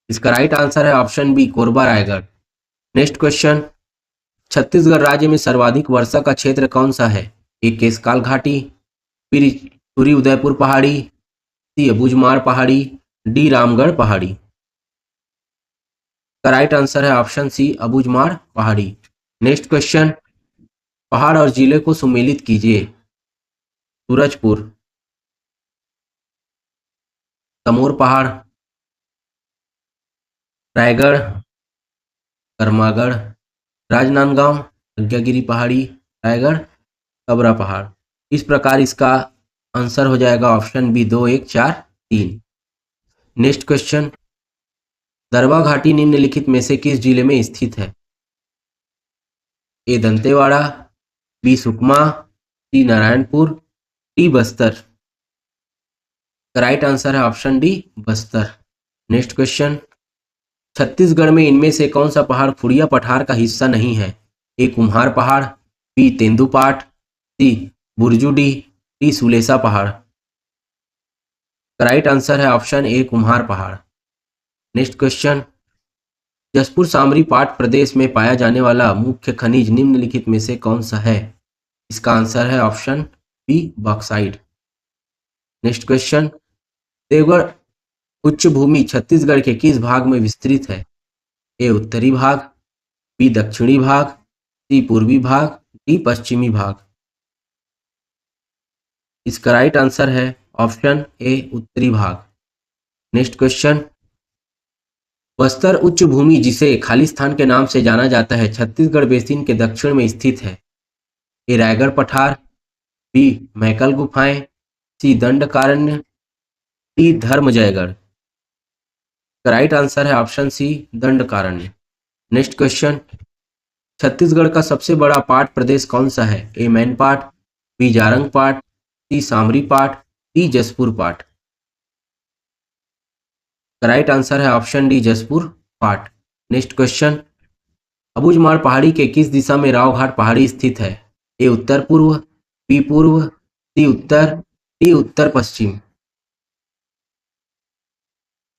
इसका राइट आंसर है option B, Korba Raigarh. Next question, Chhattisgarh राज्य में सर्वाधिक वर्षा का क्षेत्र कौन सा है? ए केशकाल घाटी, बी सूर्य उदयपुर पहाड़ी, सी अबूझमाड़ पहाड़ी, डी रामगढ़ पहाड़ी। का राइट आंसर है ऑप्शन सी, अबूझमाड़ पहाड़ी। नेक्स्ट क्वेश्चन, पहाड़ और जिले को सुमेलित कीजिए। सूरजपुर, तमोर पहाड़, रायगढ़, करमागढ़, राजनांदगांव, यज्ञगिरी पहाड़ी, रायगढ़, कबरा पहाड़। इस प्रकार इसका आंसर हो जाएगा ऑप्शन बी, 2, 1, 4, 3। नेक्स्ट क्वेश्चन, दरबा घाटी निम्नलिखित में से किस जिले में स्थित है? A Dantewada, B Sukma, C Narayanpur, D Bastar. Right answer है option D, Bastar. Next question, Chhattisgarh में इनमें से कौन सा पहाड़ फुड़िया पठार का हिस्सा नहीं है? ए कुम्हार पहाड़, बी तेंदुपाठ, सी बुरजुडी, डी सुलेसा पहाड़। राइट आंसर है ऑप्शन ए, कुम्हार पहाड़। नेक्स्ट क्वेश्चन, जसपुर सामरी पाट प्रदेश में पाया जाने वाला मुख्य खनिज निम्नलिखित में से कौन सा है? इसका आंसर है option B, bauxite. Next question, Deogarh उच्च भूमि छत्तीसगढ़ के किस भाग में विस्तृत है? ए उत्तरी भाग, बी दक्षिणी भाग, सी पूर्वी भाग, डी पश्चिमी भाग। इसका राइट आंसर है ऑप्शन ए, उत्तरी भाग। नेक्स्ट क्वेश्चन, बस्तर उच्च भूमि जिसे खालिस्तान के नाम से जाना जाता है छत्तीसगढ़ बेसिन के दक्षिण में स्थित है? ए रायगढ़ पठार, बी मैकल गुफाएं, सी Dandakaranya, D Dharamjaigarh. Right answer है option C, Dandakaranya. Next question, Chhattisgarh का सबसे बड़ा पाट प्रदेश कौन सा है? ए मैनपाट, बी जारंग पाट, सी सामरी पाट, डी जसपुर पाट। राइट आंसर है ऑप्शन डी, जसपुर पाट। नेक्स्ट क्वेश्चन, अबूझमाड़ पहाड़ी के किस दिशा में रावघाट पहाड़ी स्थित है? ए उत्तर पूर्व, बी पूर्व, सी उत्तर, डी उत्तर पश्चिम।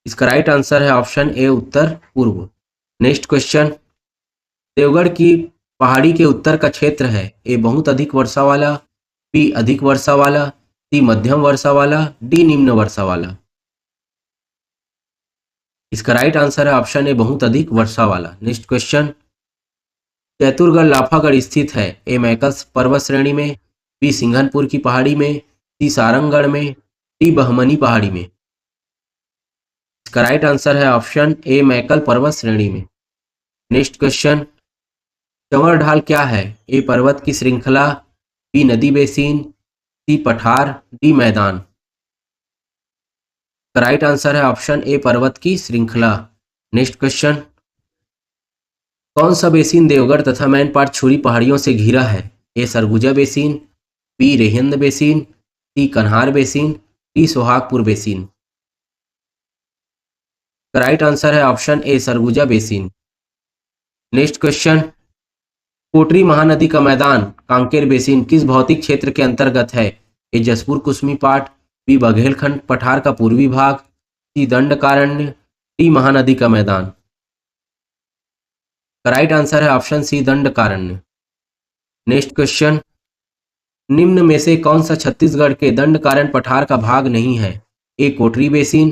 इसका राइट आंसर है ऑप्शन ए, उत्तर पूर्व। नेक्स्ट क्वेश्चन, देवगढ़ की पहाड़ी के उत्तर का क्षेत्र है? ए बहुत अधिक वर्षा वाला, बी अधिक वर्षा वाला, सी मध्यम वर्षा वाला, डी निम्न वर्षा वाला। इसका राइट आंसर है ऑप्शन ए, बहुत अधिक वर्षा वाला। नेक्स्ट क्वेश्चन, चैतुरगढ़ लाफागढ़ स्थित है? ए मैकस पर्वत श्रेणी में, बी सिंघनपुर की पहाड़ी में, सी सारंगगढ़ में, डी बहमनी पहाड़ी में। इसका राइट आंसर है ऑप्शन ए, मैकल पर्वत श्रेणी में। नेक्स्ट क्वेश्चन, चंवर ढाल क्या है? ए पर्वत की श्रृंखला, बी नदी बेसिन, सी पठार, डी मैदान। राइट आंसर है ऑप्शन ए, पर्वत की श्रृंखला। नेक्स्ट क्वेश्चन, कौन सा बेसिन देवगढ़ तथा मैनपाट छुरी पहाड़ियों से घिरा है? A Surguja basin, B Rihand basin, C Kanhar basin, D Sohagpur basin. Right answer है option A, Surguja basin. Next question, Kotri Mahanadi का मैदान कांकेर बेसिन किस भौतिक क्षेत्र के अंतर्गत है? ए जसपुर कुसमी पाट, बी बघेलखंड पठार का पूर्वी भाग, सी दंडकारण्य, डी महानदी का मैदान। राइट आंसर है option C, Dandakaranya. Next question, निम्न में से कौन सा छत्तीसगढ़ के दंडकारण्य पठार का भाग नहीं है? ए कोटरी बेसिन,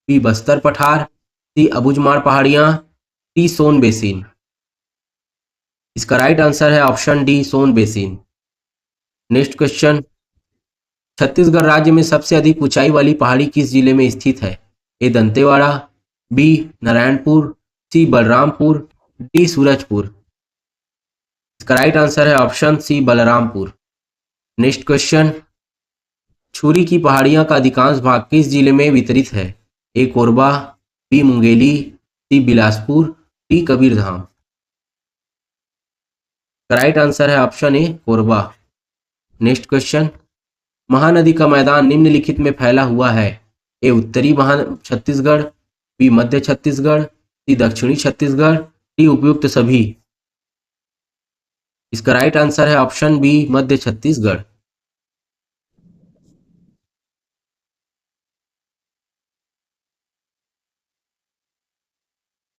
बी बस्तर पठार, सी अबूझमाड़ पहाड़ियां, डी सोन बेसिन। इसका राइट आंसर है ऑप्शन डी, सोन बेसिन। नेक्स्ट क्वेश्चन, छत्तीसगढ़ राज्य में सबसे अधिक ऊंचाई वाली पहाड़ी किस जिले में स्थित है? A Dantewada, B Narayanpur, C Balrampur, D Surajpur. इसका राइट आंसर है option C, Balrampur. Next question, Chhuri की पहाड़ियां का अधिकांश भाग किस जिले में वितरित है? A Korba, B Mungeli, C Bilaspur, D Kabirdham. Right answer है option A, Korba. Next question, Mahanadi का मैदान निम्नलिखित में फैला हुआ है? ए उत्तरी छत्तीसगढ़, बी मध्य छत्तीसगढ़, सी दक्षिणी छत्तीसगढ़, डी उपयुक्त सभी। इसका राइट आंसर है ऑप्शन बी मध्य छत्तीसगढ़।